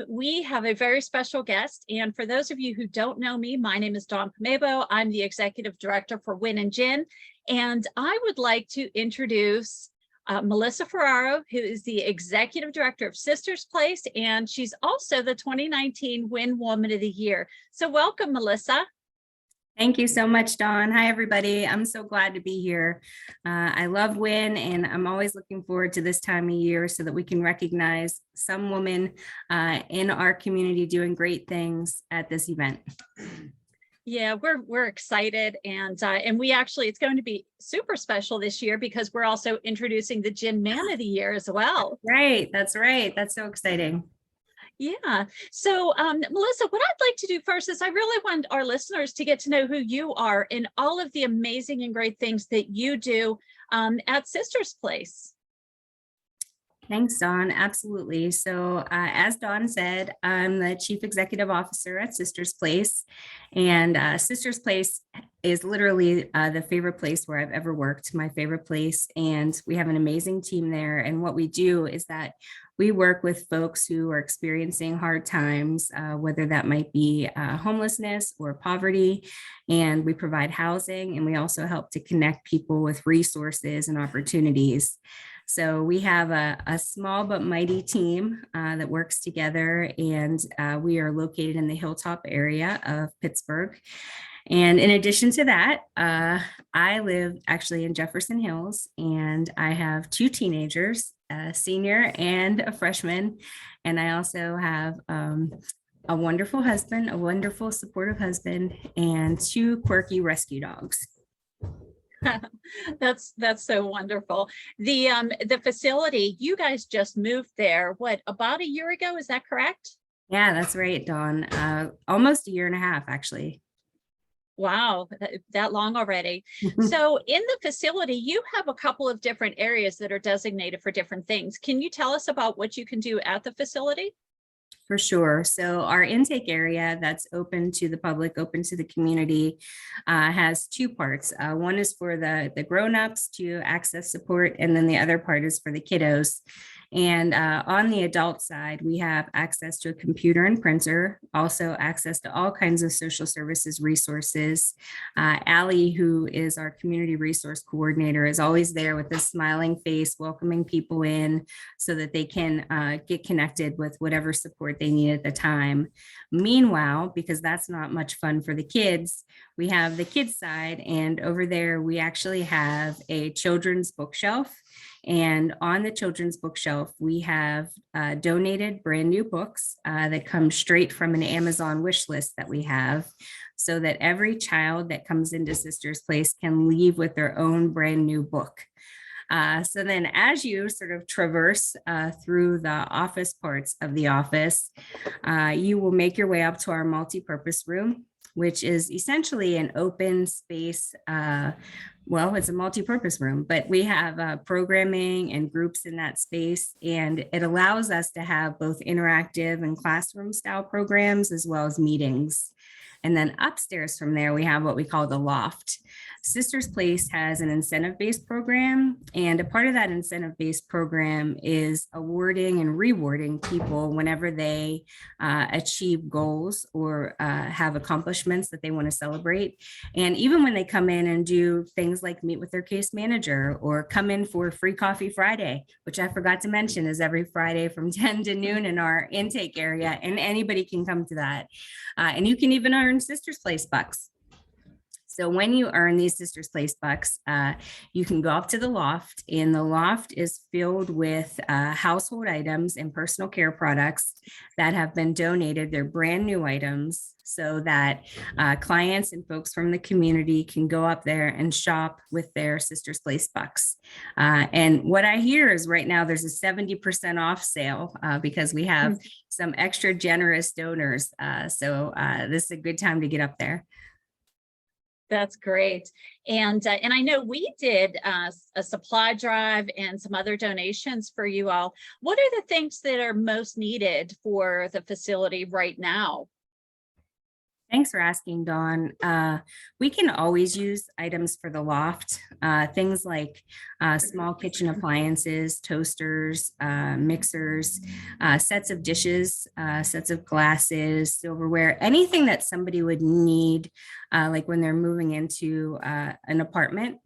we have a very special guest. And for those of you who don't know me, my name is Dawn Pomebo. I'm the Executive Director for Win and Gin. And I would like to introduce Melissa Ferraro, who is the Executive Director of Sisters Place. And she's also the 2019 Win Woman of the Year. So welcome, Melissa. Thank you so much, Dawn. Hi, everybody. I'm so glad to be here. I love WIN, and I'm always looking forward to this time of year so that we can recognize some women in our community doing great things at this event. Yeah, we're excited, and we actually, it's going to be super special this year because we're also introducing the Gin Man of the Year as well. Right. That's right. That's so exciting. Yeah. So, Melissa, what I'd like to do first is I really want our listeners to get to know who you are and all of the amazing and great things that you do at Sisters Place. Thanks, Dawn. Absolutely. So as Dawn said, I'm the Chief Executive Officer at Sisters Place. And Sisters Place is literally the favorite place where I've ever worked, my favorite place. And we have an amazing team there. And what we do is that we work with folks who are experiencing hard times, whether that might be homelessness or poverty. And we provide housing, and we also help to connect people with resources and opportunities. So we have a small but mighty team that works together, and we are located in the Hilltop area of Pittsburgh. And in addition to that, I live actually in Jefferson Hills, and I have two teenagers, a senior and a freshman. And I also have a wonderful husband, a wonderful supportive husband, and two quirky rescue dogs. That's so wonderful. The facility, you guys just moved there, what, about a year ago? Is that correct? Yeah, that's right, Dawn. Almost a year and a half, actually. Wow, that long already. So in the facility, you have a couple of different areas that are designated for different things. Can you tell us about what you can do at the facility? For sure. So our intake area that's open to the public, open to the community, has two parts. One is for the grown-ups to access support, and then the other part is for the kiddos. And on the adult side, we have access to a computer and printer, also access to all kinds of social services resources. Allie, who is our community resource coordinator, is always there with a smiling face, welcoming people in so that they can get connected with whatever support they need at the time. Meanwhile, because that's not much fun for the kids, we have the kids side, and over there we actually have a children's bookshelf. And on the children's bookshelf, we have donated brand new books that come straight from an Amazon wish list that we have, so that every child that comes into Sisters Place can leave with their own brand new book. So then as you sort of traverse through the office parts of the office, you will make your way up to our multi-purpose room, which is essentially an open space. Well, it's a multi-purpose room, but we have programming and groups in that space, and it allows us to have both interactive and classroom style programs as well as meetings. And then upstairs from there, we have what we call the loft. Sisters Place has an incentive-based program, and a part of that incentive-based program is awarding and rewarding people whenever they achieve goals or have accomplishments that they want to celebrate. And even when they come in and do things like meet with their case manager or come in for Free Coffee Friday, which I forgot to mention is every Friday from 10 to noon in our intake area, and anybody can come to that. And you can even earn Sisters Place bucks. So when you earn these Sisters Place bucks, you can go up to the loft, and the loft is filled with household items and personal care products that have been donated. They're brand new items, so that clients and folks from the community can go up there and shop with their Sisters Place bucks. And what I hear is right now there's a 70% off sale because we have some extra generous donors. So this is a good time to get up there. That's great. And I know we did a supply drive and some other donations for you all. What are the things that are most needed for the facility right now? Thanks for asking, Dawn. We can always use items for the loft, things like small kitchen appliances, toasters, mixers, sets of dishes, sets of glasses, silverware, anything that somebody would need, like when they're moving into an apartment.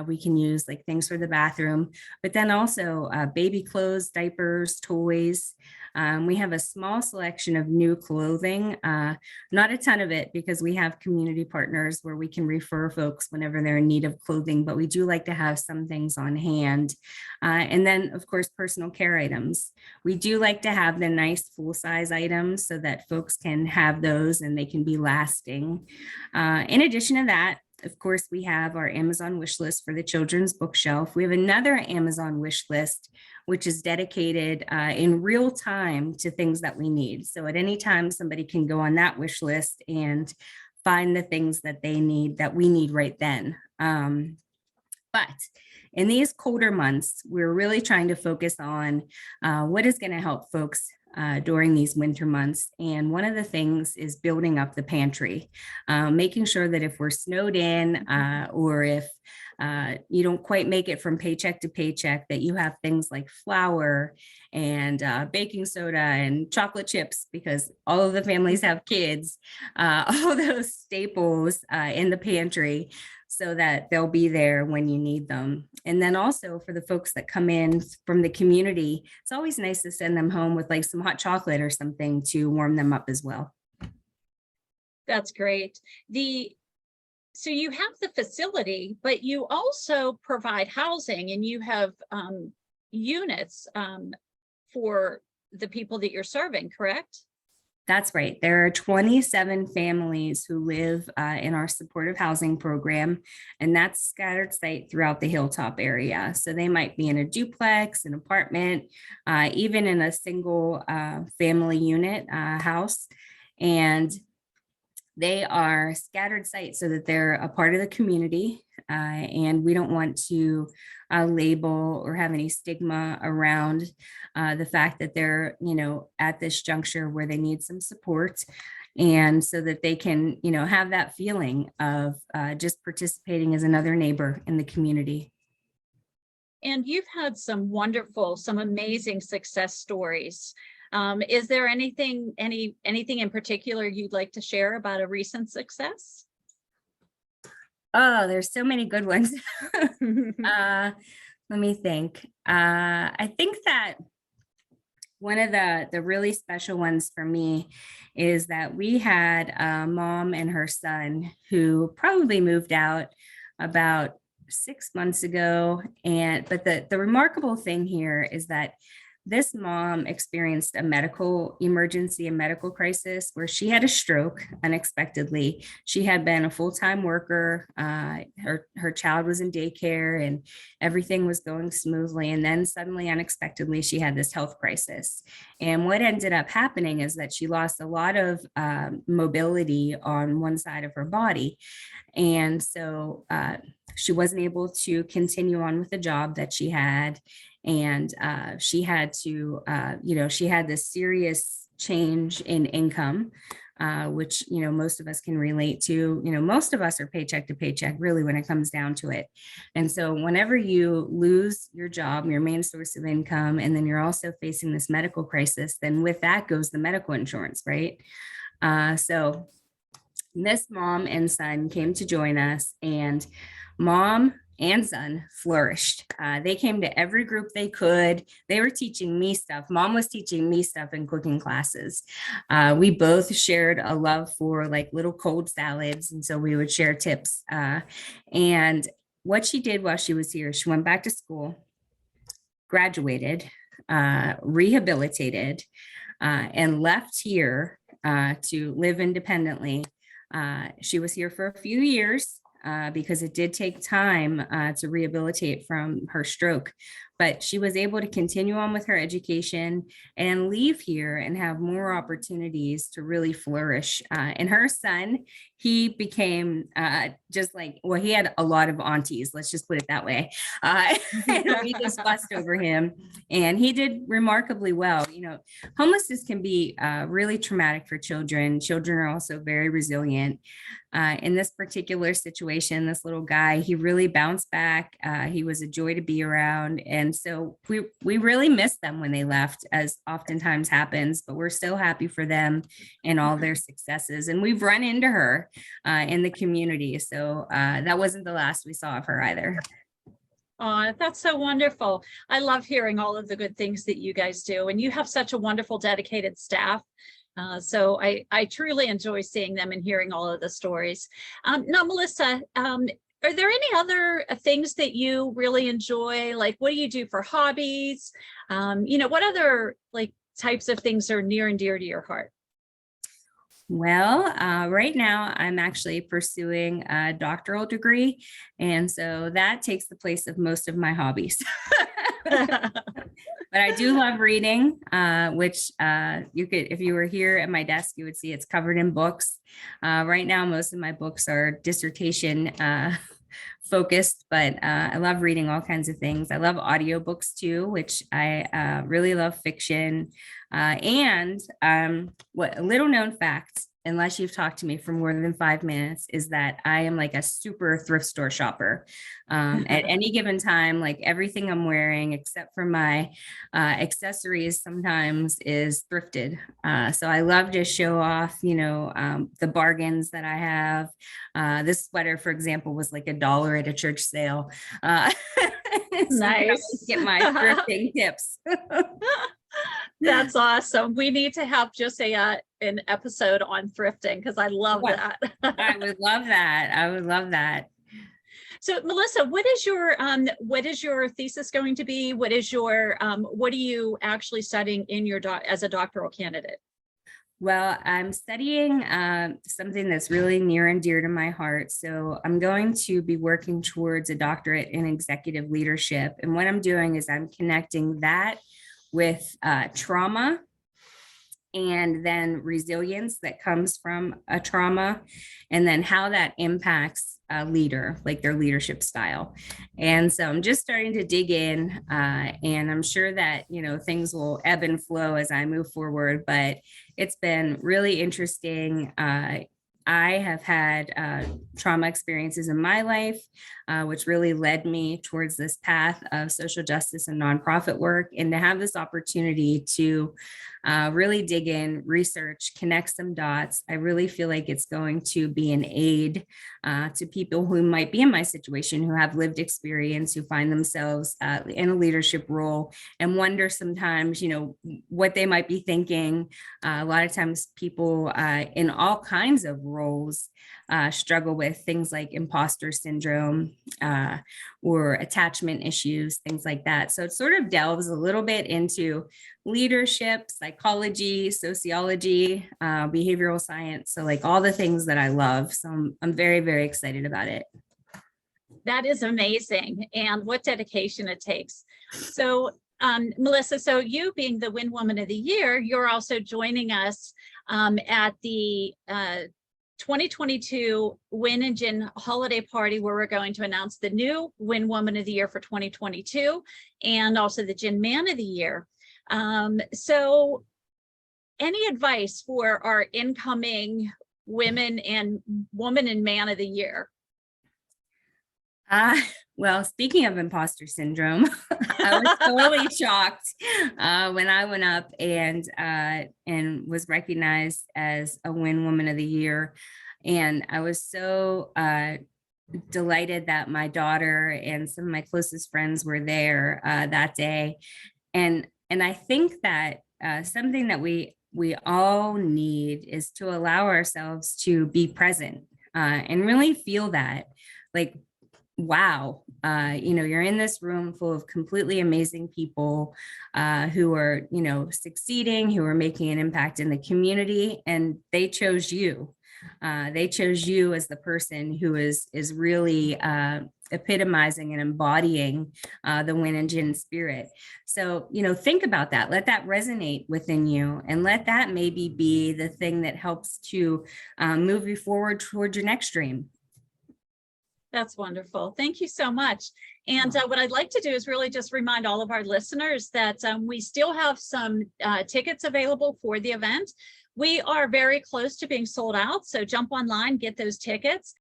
We can use like things for the bathroom, but then also baby clothes, diapers, toys. We have a small selection of new clothing, not a ton of it because we have community partners where we can refer folks whenever they're in need of clothing, but we do like to have some things on hand. And then, of course, personal care items. We do like to have the nice full-size items so that folks can have those and they can be lasting. In addition to that, of course, we have our Amazon wish list for the children's bookshelf. We have another Amazon wish list, which is dedicated in real time to things that we need. So at any time, somebody can go on that wish list and find the things that they need, that we need right then. But in these colder months, we're really trying to focus on what is going to help folks during these winter months. And one of the things is building up the pantry, making sure that if we're snowed in or if you don't quite make it from paycheck to paycheck, that you have things like flour and baking soda and chocolate chips, because all of the families have kids, all those staples in the pantry, so that they'll be there when you need them. And then also for the folks that come in from the community, it's always nice to send them home with like some hot chocolate or something to warm them up as well. That's great. So you have the facility, but you also provide housing, and you have units for the people that you're serving, correct? That's right. There are 27 families who live in our supportive housing program, and that's scattered site throughout the Hilltop area. So they might be in a duplex, an apartment, even in a single family unit house. And they are scattered sites so that they're a part of the community. And we don't want to label or have any stigma around the fact that they're, at this juncture where they need some support. And so that they can, have that feeling of just participating as another neighbor in the community. And you've had some amazing success stories. Is there anything in particular you'd like to share about a recent success? Oh, there's so many good ones. Let me think. I think that one of the really special ones for me is that we had a mom and her son who probably moved out about 6 months ago. But the remarkable thing here is that this mom experienced a medical emergency, a medical crisis where she had a stroke unexpectedly. She had been a full-time worker. Her child was in daycare and everything was going smoothly. And then suddenly, unexpectedly, she had this health crisis. And what ended up happening is that she lost a lot of mobility on one side of her body. And so she wasn't able to continue on with the job that she had. And she had to, she had this serious change in income, which, most of us can relate to. Most of us are paycheck to paycheck, really, when it comes down to it. And so whenever you lose your job, your main source of income, and then you're also facing this medical crisis, then with that goes the medical insurance, right? So this mom and son came to join us, and mom and son flourished. They came to every group they could. They were teaching me stuff. Mom was teaching me stuff in cooking classes. We both shared a love for like little cold salads. And so we would share tips. And what she did while she was here, she went back to school, graduated, rehabilitated, and left here to live independently. She was here for a few years because it did take time to rehabilitate from her stroke. but she was able to continue on with her education and leave here and have more opportunities to really flourish. And her son, he became just like, well, he had a lot of aunties, let's just put it that way. We just fussed over him, and he did remarkably well. Homelessness can be really traumatic for children. Children are also very resilient. In this particular situation, this little guy, he really bounced back. He was a joy to be around. And so we really missed them when they left, as oftentimes happens, but we're so happy for them and all their successes. And we've run into her in the community. So that wasn't the last we saw of her either. Oh, that's so wonderful. I love hearing all of the good things that you guys do. And you have such a wonderful, dedicated staff. So I truly enjoy seeing them and hearing all of the stories. Now, Melissa, are there any other things that you really enjoy? Like, what do you do for hobbies? What other types of things are near and dear to your heart? Well, right now I'm actually pursuing a doctoral degree. And so that takes the place of most of my hobbies. But I do love reading, which you could, if you were here at my desk, you would see it's covered in books. Right now, most of my books are dissertation focused, but I love reading all kinds of things. I love audiobooks too, which I really love fiction. What a little known fact, unless you've talked to me for more than 5 minutes, is that I am like a super thrift store shopper. At any given time, like everything I'm wearing, except for my accessories, sometimes is thrifted. So I love to show off, the bargains that I have. This sweater, for example, was like $1 at a church sale. So Nice. get my thrifting tips. That's awesome. We need to have just an episode on thrifting, because I love that. I would love that. I would love that. So, Melissa, what is your thesis going to be? What are you actually studying in as a doctoral candidate? Well, I'm studying something that's really near and dear to my heart. So I'm going to be working towards a doctorate in executive leadership. And what I'm doing is I'm connecting that with trauma and then resilience that comes from a trauma, and then how that impacts a leader, like their leadership style. And so I'm just starting to dig in, and I'm sure that, things will ebb and flow as I move forward, but it's been really interesting. I have had trauma experiences in my life, which really led me towards this path of social justice and nonprofit work. And to have this opportunity to really dig in, research, connect some dots, I really feel like it's going to be an aid to people who might be in my situation, who have lived experience, who find themselves in a leadership role and wonder sometimes, what they might be thinking. A lot of times people in all kinds of roles struggle with things like imposter syndrome or attachment issues, things like that. So it sort of delves a little bit into leadership, psychology, sociology, behavioral science. So like all the things that I love. So I'm very, very excited about it. That is amazing. And what dedication it takes. So Melissa, so you being the Win Woman of the Year, you're also joining us at the 2022 Win and Gin holiday party, where we're going to announce the new Win Woman of the Year for 2022 and also the Gin Man of the Year. So any advice for our incoming woman and man of the year? Well, speaking of imposter syndrome, I was totally shocked when I went up and was recognized as a Win Woman of the Year. And I was so delighted that my daughter and some of my closest friends were there that day. And I think that something that we all need is to allow ourselves to be present and really feel that, like, wow, you're in this room full of completely amazing people who are, succeeding, who are making an impact in the community, and they chose you. They chose you as the person who is really epitomizing and embodying the Win and Gin spirit. So, think about that. Let that resonate within you, and let that maybe be the thing that helps to move you forward towards your next dream. That's wonderful. Thank you so much. And what I'd like to do is really just remind all of our listeners that we still have some tickets available for the event. We are very close to being sold out, so jump online, get those tickets.